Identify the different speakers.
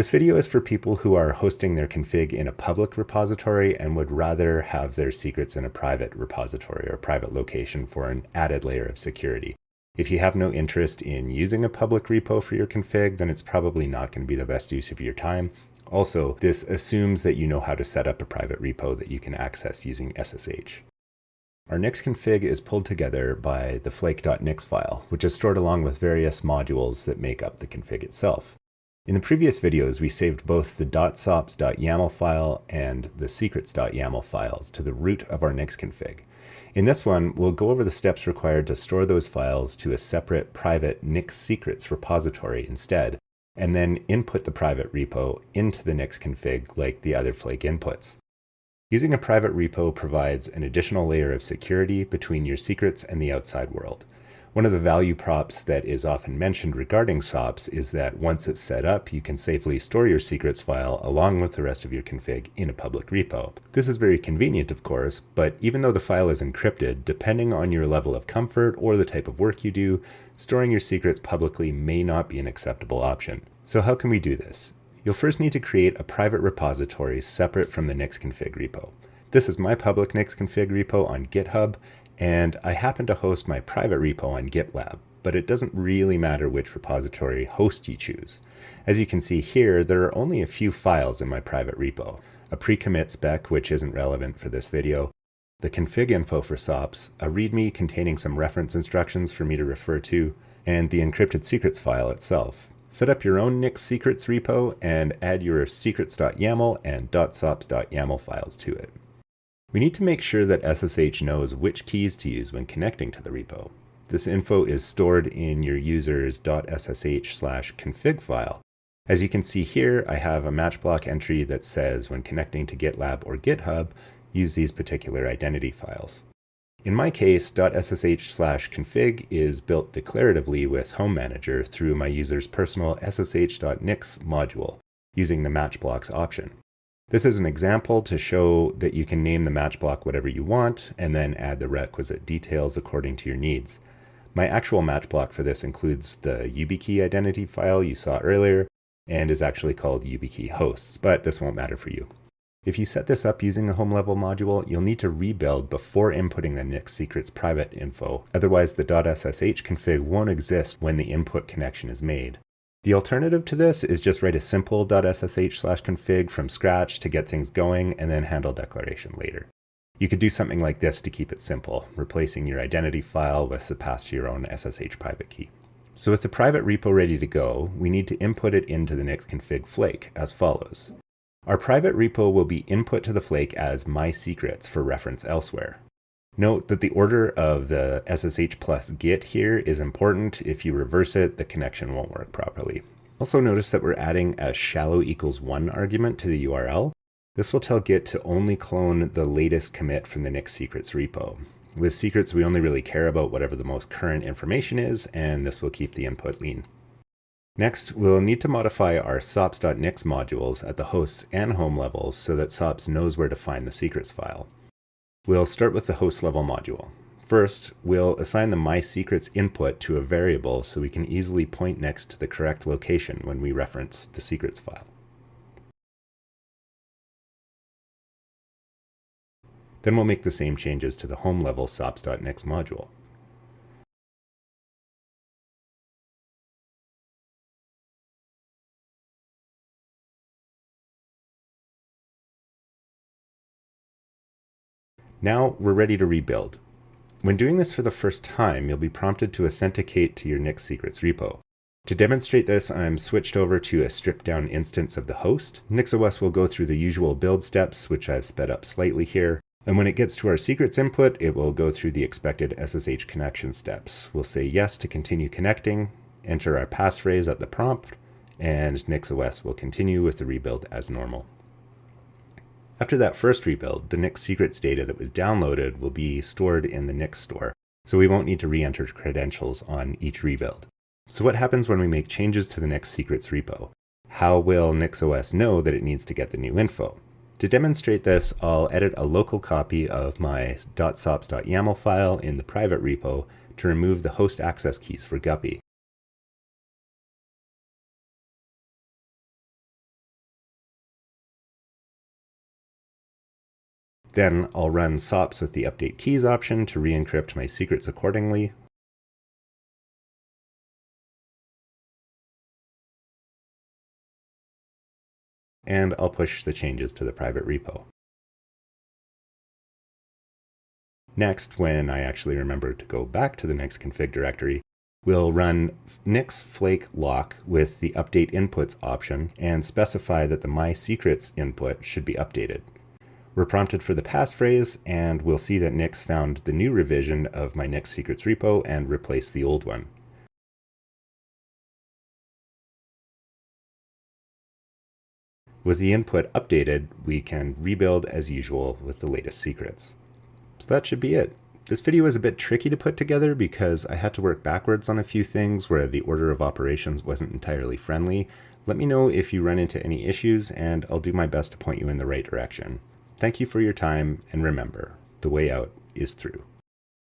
Speaker 1: This video is for people who are hosting their config in a public repository and would rather have their secrets in a private repository or private location for an added layer of security. If you have no interest in using a public repo for your config, then it's probably not going to be the best use of your time. Also, this assumes that you know how to set up a private repo that you can access using SSH. Our nix-config is pulled together by the flake.nix file, which is stored along with various modules that make up the config itself. In the previous videos, we saved both the .sops.yaml file and the secrets.yaml files to the root of our nix-config. In this one, we'll go over the steps required to store those files to a separate private nix secrets repository instead, and then input the private repo into the nix-config like the other flake inputs. Using a private repo provides an additional layer of security between your secrets and the outside world. One of the value props that is often mentioned regarding SOPs is that once it's set up, you can safely store your secrets file along with the rest of your config in a public repo. This is very convenient, of course, but even though the file is encrypted, depending on your level of comfort or the type of work you do, storing your secrets publicly may not be an acceptable option. So how can we do this? You'll first need to create a private repository separate from the nix-config repo. This is my public nix-config repo on GitHub, and I happen to host my private repo on GitLab, but it doesn't really matter which repository host you choose. As you can see here, there are only a few files in my private repo. A pre-commit spec, which isn't relevant for this video, the config info for SOPs, a README containing some reference instructions for me to refer to, and the encrypted secrets file itself. Set up your own nix secrets repo and add your secrets.yaml and .sops.yaml files to it. We need to make sure that SSH knows which keys to use when connecting to the repo. This info is stored in your user's .ssh/config file. As you can see here, I have a match block entry that says when connecting to GitLab or GitHub, use these particular identity files. In my case, .ssh/config is built declaratively with Home Manager through my user's personal ssh.nix module using the match blocks option. This is an example to show that you can name the match block whatever you want and then add the requisite details according to your needs. My actual match block for this includes the YubiKey identity file you saw earlier and is actually called YubiKey hosts, but this won't matter for you. If you set this up using the home level module, you'll need to rebuild before inputting the nix secrets private info. Otherwise, the .ssh config won't exist when the input connection is made. The alternative to this is just write a simple .ssh/config from scratch to get things going and then handle declaration later. You could do something like this to keep it simple, replacing your identity file with the path to your own SSH private key. So with the private repo ready to go, we need to input it into the nix-config flake as follows. Our private repo will be input to the flake as my secrets for reference elsewhere. Note that the order of the SSH plus git here is important. If you reverse it, the connection won't work properly. Also notice that we're adding a shallow equals 1 argument to the URL. This will tell Git to only clone the latest commit from the nix secrets repo. With secrets, we only really care about whatever the most current information is, and this will keep the input lean. Next, we'll need to modify our sops.nix modules at the hosts and home levels so that SOPs knows where to find the secrets file. We'll start with the host level module. First, we'll assign the mySecrets input to a variable so we can easily point next to the correct location when we reference the secrets file. Then we'll make the same changes to the home level sops.nix module. Now we're ready to rebuild. When doing this for the first time, you'll be prompted to authenticate to your nix secrets repo. To demonstrate this, I'm switched over to a stripped down instance of the host. NixOS will go through the usual build steps, which I've sped up slightly here. And when it gets to our secrets input, it will go through the expected SSH connection steps. We'll say yes to continue connecting, enter our passphrase at the prompt, and NixOS will continue with the rebuild as normal. After that first rebuild, the nix secrets data that was downloaded will be stored in the Nix store, so we won't need to re-enter credentials on each rebuild. So what happens when we make changes to the nix secrets repo? How will NixOS know that it needs to get the new info? To demonstrate this, I'll edit a local copy of my .sops.yaml file in the private repo to remove the host access keys for Guppy. Then I'll run sops with the update keys option to re-encrypt my secrets accordingly. And I'll push the changes to the private repo. Next, when I actually remember to go back to the nix-config directory, we'll run nix flake lock with the update inputs option and specify that the my secrets input should be updated. We're prompted for the passphrase, and we'll see that Nix found the new revision of my Nix secrets repo and replaced the old one. With the input updated, we can rebuild as usual with the latest secrets. So that should be it. This video is a bit tricky to put together because I had to work backwards on a few things where the order of operations wasn't entirely friendly. Let me know if you run into any issues, and I'll do my best to point you in the right direction. Thank you for your time, and remember, the way out is through.